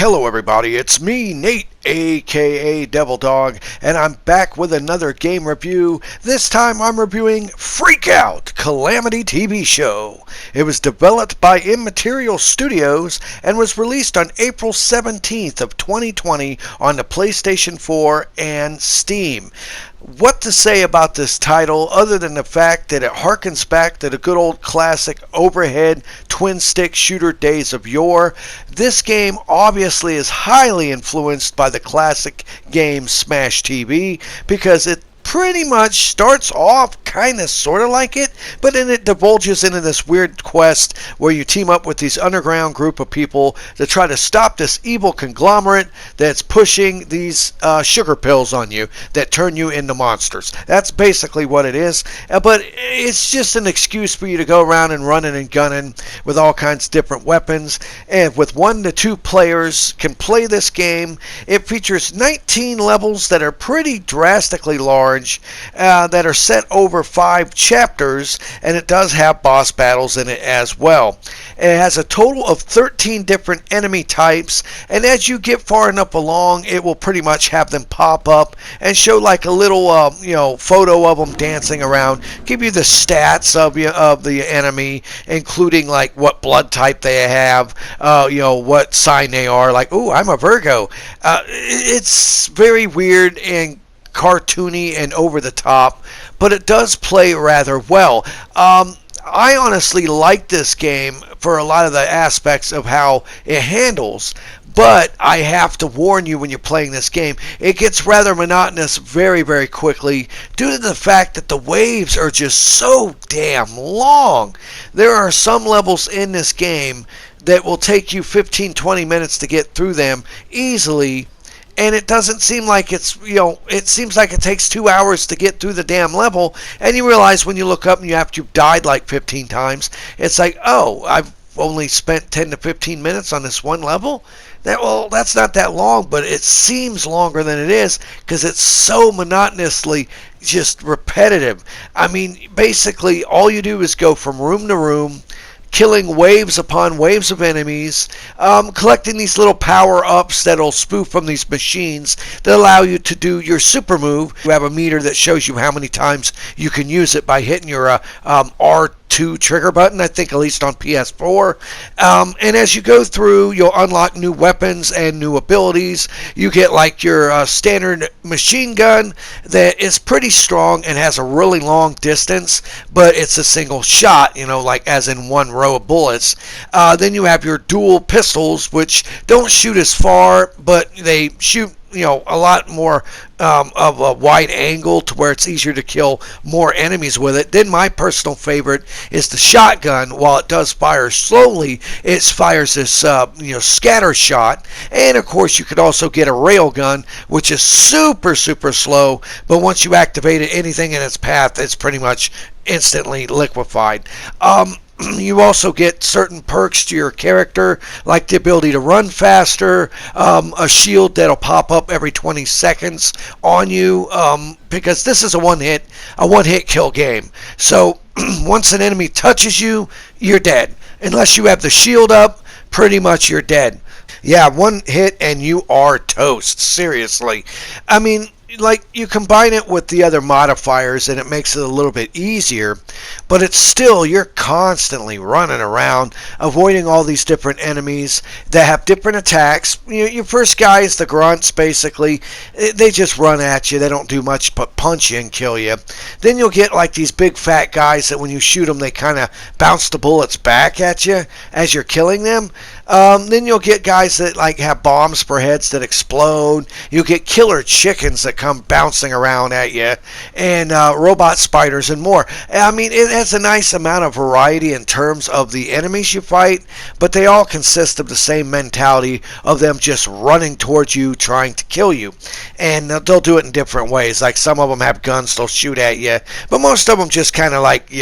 Hello everybody, it's me, Nate, aka Devil Dog, and I'm back with another game review. This time I'm reviewing Freak-out Calamity TV Show. It was developed by Immaterial Studios and was released on April 17th of 2020 on the PlayStation 4 and Steam. What to say about this title other than the fact that it harkens back to the good old classic overhead twin-stick shooter days of yore. This game obviously is highly influenced by the classic game Smash TV because it pretty much starts off kind of sort of like it, but then it divulges into this weird quest where you team up with these underground group of people to try to stop this evil conglomerate that's pushing these sugar pills on you that turn you into monsters. That's basically what it is, but it's just an excuse for you to go around and running and gunning with all kinds of different weapons, and with 1 to 2 players can play this game. It features 19 levels that are pretty drastically large, that are set over 5 chapters, and it does have boss battles in it as well. It has a total of 13 different enemy types, and as you get far enough along, it will pretty much have them pop up and show like a little photo of them dancing around, give you the stats of the enemy, including like what blood type they have, what sign they are, like, ooh, I'm a Virgo. It's very weird and cartoony and over the top, but it does play rather well. I honestly like this game for a lot of the aspects of how it handles, but I have to warn you, when you're playing this game, it gets rather monotonous very, very quickly due to the fact that the waves are just so damn long. There are some levels in this game that will take you 15-20 minutes to get through them easily, and it doesn't seem like it seems like it takes 2 hours to get through the damn level, and you realize when you look up and you've died like 15 times, it's like, oh, I've only spent 10 to 15 minutes on this one level? That's not that long, but it seems longer than it is because it's so monotonously just repetitive. I mean, basically, all you do is go from room to room, killing waves upon waves of enemies, collecting these little power-ups that'll spoof from these machines that allow you to do your super move. You have a meter that shows you how many times you can use it by hitting your R2 trigger button, I think, at least on PS4. And as you go through, you'll unlock new weapons and new abilities. You get like your standard machine gun that is pretty strong and has a really long distance, but it's a single shot, like as in one row of bullets. Then you have your dual pistols, which don't shoot as far, but they shoot a lot more of a wide angle to where it's easier to kill more enemies with it. Then my personal favorite is the shotgun. While it does fire slowly, it fires this scatter shot. And of course you could also get a railgun, which is super, super slow, but once you activate it, anything in its path is pretty much instantly liquefied. You also get certain perks to your character, like the ability to run faster, a shield that'll pop up every 20 seconds on you, because this is a one-hit kill game. So once an enemy touches you, you're dead. Unless you have the shield up, pretty much you're dead. Yeah, one hit and you are toast. Seriously. I mean, like, you combine it with the other modifiers and it makes it a little bit easier, but it's still, you're constantly running around avoiding all these different enemies that have different attacks. Your first guy is the grunts, basically. They just run at you. They don't do much but punch you and kill you. Then you'll get like these big fat guys that when you shoot them, they kind of bounce the bullets back at you as you're killing them. Then you'll get guys that like have bombs for heads that explode. You'll get killer chickens that come bouncing around at you, and robot spiders and more. I mean, it has a nice amount of variety in terms of the enemies you fight, but they all consist of the same mentality of them just running towards you, trying to kill you. And they'll do it in different ways. Like, some of them have guns, they'll shoot at you, but most of them just kind of like,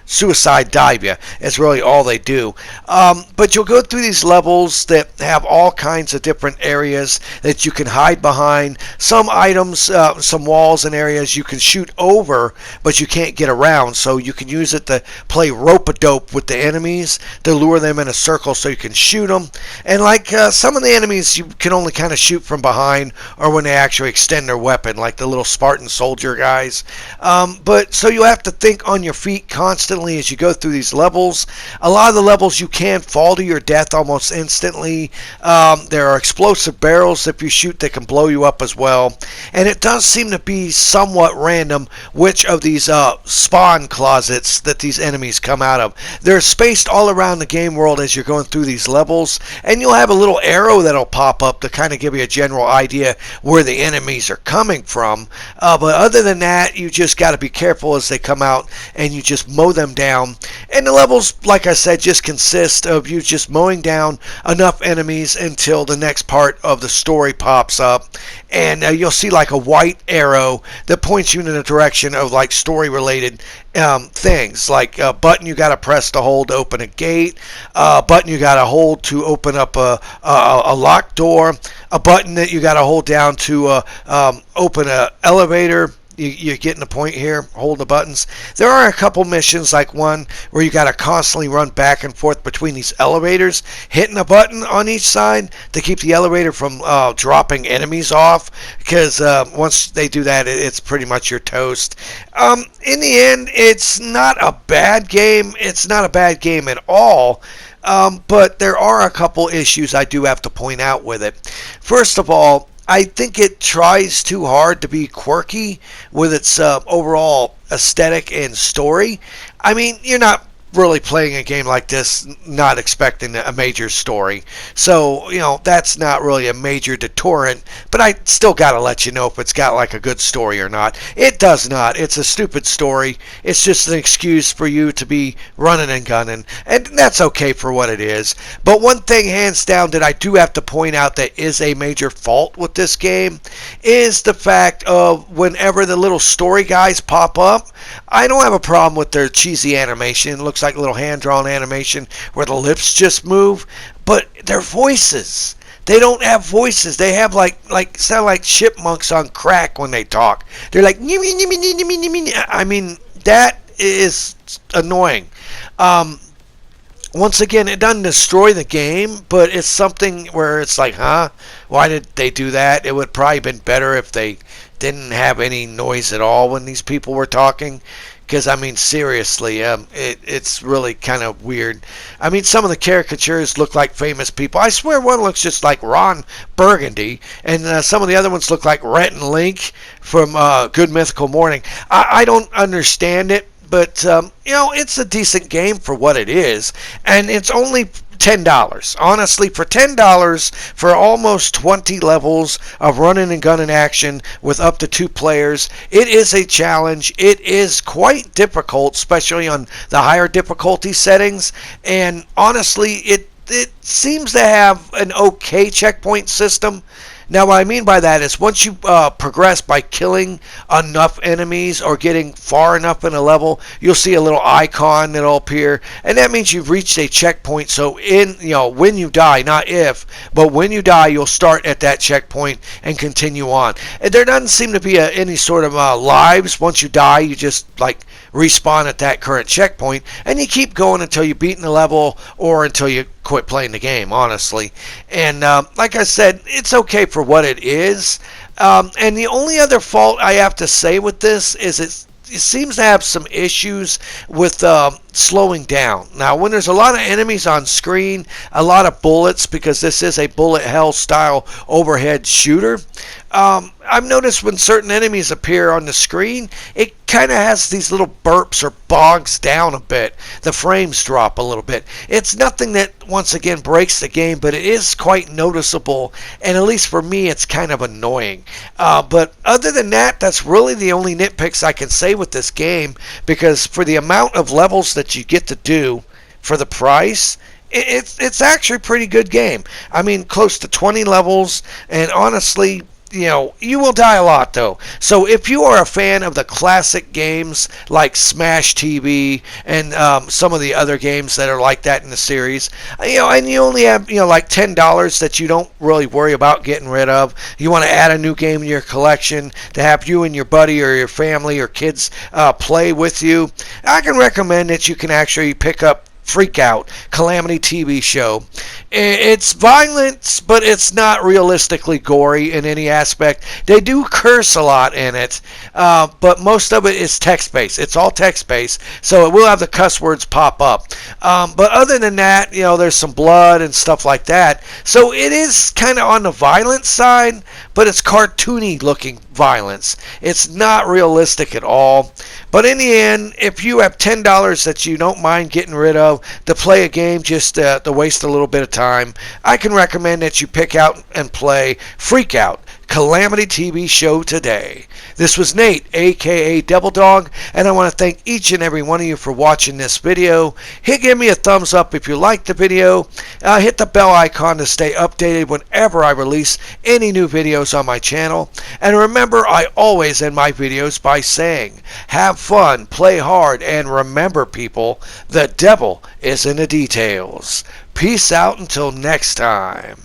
suicide dive you. It's really all they do. But you'll go through these levels levels that have all kinds of different areas that you can hide behind. Some items, some walls and areas you can shoot over, but you can't get around. So you can use it to play rope-a-dope with the enemies to lure them in a circle so you can shoot them. And like some of the enemies you can only kind of shoot from behind or when they actually extend their weapon, like the little Spartan soldier guys. But so you have to think on your feet constantly as you go through these levels. A lot of the levels you can fall to your death almost instantly. There are explosive barrels if you shoot that can blow you up as well. And it does seem to be somewhat random which of these spawn closets that these enemies come out of. They're spaced all around the game world as you're going through these levels, and you'll have a little arrow that'll pop up to kind of give you a general idea where the enemies are coming from. But other than that, you just got to be careful as they come out, and you just mow them down. And the levels, like I said, just consist of you just mowing down enough enemies until the next part of the story pops up, and you'll see like a white arrow that points you in the direction of like story related things, like a button you got to press to hold to open a gate, a button you got to hold to open up a locked door, a button that you got to hold down to open an elevator. You're getting the point here, hold the buttons. There are a couple missions, like one where you got to constantly run back and forth between these elevators, hitting a button on each side to keep the elevator from dropping enemies off, because once they do that, it's pretty much your toast. In the end, it's not a bad game. It's not a bad game at all. But there are a couple issues I do have to point out with it. First of all, I think it tries too hard to be quirky with its overall aesthetic and story. I mean, you're not really playing a game like this not expecting a major story. So, that's not really a major deterrent, but I still got to let you know if it's got like a good story or not. It does not. It's a stupid story. It's just an excuse for you to be running and gunning, and that's okay for what it is. But one thing hands down that I do have to point out that is a major fault with this game is the fact of whenever the little story guys pop up, I don't have a problem with their cheesy animation. It looks like a little hand-drawn animation where the lips just move, but their voices, they don't have voices. They have sound like chipmunks on crack when they talk. They're like, I mean, that is annoying. Once again, it doesn't destroy the game, but it's something where it's like, why did they do that? It would probably been better if they didn't have any noise at all when these people were talking. Because, I mean, seriously, it's really kind of weird. I mean, some of the caricatures look like famous people. I swear one looks just like Ron Burgundy, and some of the other ones look like Rhett and Link from Good Mythical Morning. I don't understand it, but, it's a decent game for what it is, and it's only $10. Honestly, for $10 for almost 20 levels of running and gunning action with up to 2 players, it is a challenge. It is quite difficult, especially on the higher difficulty settings, and honestly, it seems to have an okay checkpoint system. Now, what I mean by that is once you progress by killing enough enemies or getting far enough in a level, you'll see a little icon that'll appear, and that means you've reached a checkpoint. So when you die, not if, but when you die, you'll start at that checkpoint and continue on. And there doesn't seem to be any sort of lives. Once you die, you just respawn at that current checkpoint, and you keep going until you beat the level or until you quit playing the game, honestly. And like I said, it's okay for what it is. And the only other fault I have to say with this is it seems to have some issues with slowing down. Now, when there's a lot of enemies on screen, a lot of bullets, because this is a bullet hell style overhead shooter, I've noticed when certain enemies appear on the screen, it kind of has these little burps or bogs down a bit. The frames drop a little bit. It's nothing that, once again, breaks the game, but it is quite noticeable, and at least for me, it's kind of annoying. But other than that, that's really the only nitpicks I can say with this game, because for the amount of levels that you get to do for the price, it's actually a pretty good game. I mean, close to 20 levels, and honestly, you will die a lot though. So if you are a fan of the classic games like Smash TV and some of the other games that are like that in the series, and you only have like $10 that you don't really worry about getting rid of, you want to add a new game in your collection to have you and your buddy or your family or kids play with you, I can recommend that you can actually pick up Freak-out Calamity TV Show. It's violent, but it's not realistically gory in any aspect. They do curse a lot in it, but most of it is text-based. It's all text-based, so it will have the cuss words pop up. But other than that, there's some blood and stuff like that. So it is kind of on the violent side, but it's cartoony-looking violence. It's not realistic at all. But in the end, if you have $10 that you don't mind getting rid of to play a game just to waste a little bit of time, I can recommend that you pick out and play Freak-out Calamity TV Show today. This was Nate, aka Devil Dog, and I want to thank each and every one of you for watching this video. Give me a thumbs up if you liked the video. Hit the bell icon to stay updated whenever I release any new videos on my channel. And remember, I always end my videos by saying, have fun, play hard, and remember, people, the devil is in the details. Peace out until next time.